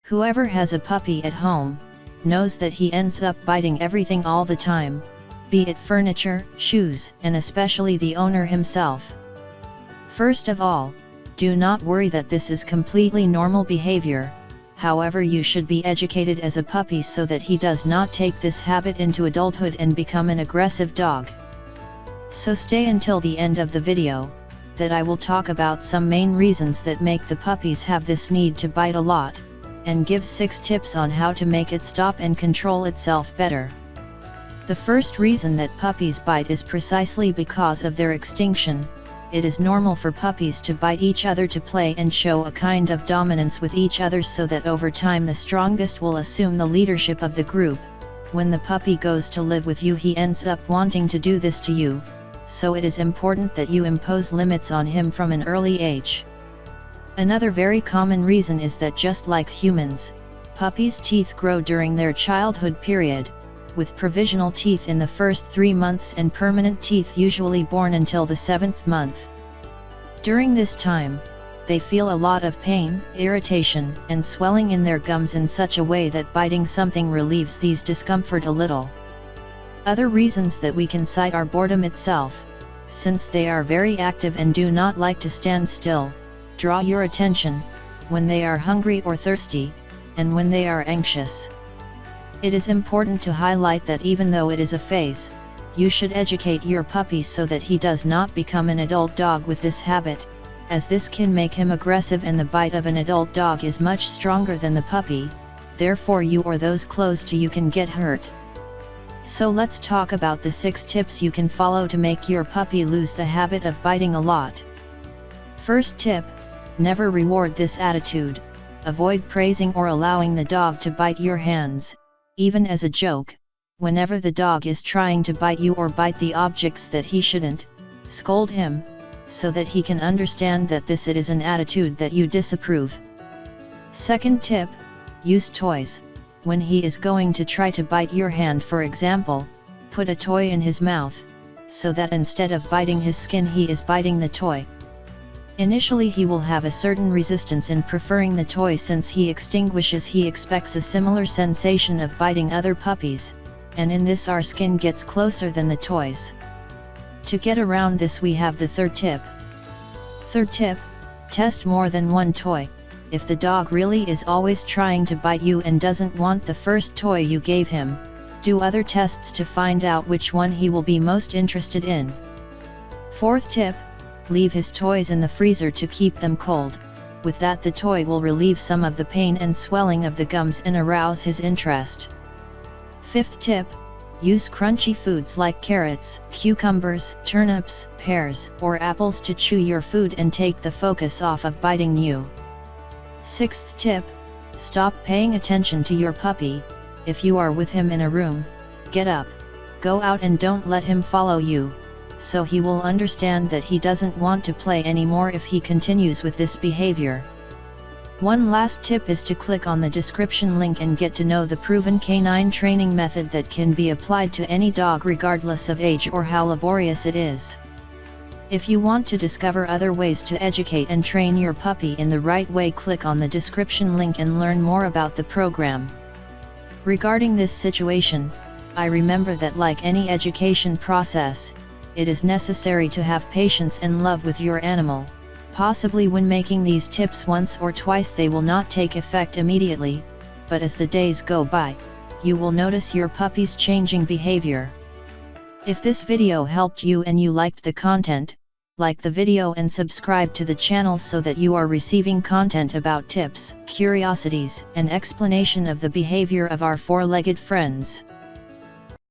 Whoever has a puppy at home knows that he ends up biting everything all the time, be it furniture, shoes, and especially the owner himself. First of all, do not worry that this is completely normal behavior. However, you should be educated as a puppy so that he does not take this habit into adulthood and become an aggressive dog. So stay until the end of the video, that I will talk about some main reasons that make the puppies have this need to bite a lot, and give 6 tips on how to make it stop and control itself better. The first reason that puppies bite is precisely because of their extinction. It is normal for puppies to bite each other to play and show a kind of dominance with each other, so that over time the strongest will assume the leadership of the group. When the puppy goes to live with you, he ends up wanting to do this to you, so it is important that you impose limits on him from an early age. Another very common reason is that just like humans, puppies' teeth grow during their childhood period, with provisional teeth in the first 3 months and permanent teeth usually born until the 7th month. During this time, they feel a lot of pain, irritation, and swelling in their gums in such a way that biting something relieves these discomfort a little. Other reasons that we can cite are boredom itself, since they are very active and do not like to stand still, draw your attention when they are hungry or thirsty, and when they are anxious. It is important to highlight that even though it is a phase, you should educate your puppy so that he does not become an adult dog with this habit, as this can make him aggressive, and the bite of an adult dog is much stronger than the puppy, therefore you or those close to you can get hurt. So let's talk about the 6 tips you can follow to make your puppy lose the habit of biting a lot. First tip: never reward this attitude. Avoid praising or allowing the dog to bite your hands, even as a joke. Whenever the dog is trying to bite you or bite the objects that he shouldn't, scold him, so that he can understand that it is an attitude that you disapprove. Second tip: use toys. When he is going to try to bite your hand, for example, put a toy in his mouth, so that instead of biting his skin he is biting the toy. Initially he will have a certain resistance in preferring the toy, since he expects a similar sensation of biting other puppies, and in this our skin gets closer than the toys. To get around this, we have the third tip. Third tip: test more than one toy. If the dog really is always trying to bite you and doesn't want the first toy you gave him, do other tests to find out which one he will be most interested in. Fourth tip: leave his toys in the freezer to keep them cold. With that, the toy will relieve some of the pain and swelling of the gums and arouse his interest. Fifth tip: use crunchy foods like carrots, cucumbers, turnips, pears, or apples to chew your food and take the focus off of biting you. Sixth tip: stop paying attention to your puppy. If you are with him in a room, get up, go out, and don't let him follow you, so he will understand that he doesn't want to play anymore if he continues with this behavior. One last tip is to click on the description link and get to know the proven canine training method that can be applied to any dog regardless of age or how laborious it is. If you want to discover other ways to educate and train your puppy in the right way, click on the description link and learn more about the program. Regarding this situation, I remember that like any education process, it is necessary to have patience and love with your animal. Possibly when making these tips once or twice they will not take effect immediately, but as the days go by, you will notice your puppy's changing behavior. If this video helped you and you liked the content, like the video and subscribe to the channel so that you are receiving content about tips, curiosities, and explanation of the behavior of our four-legged friends.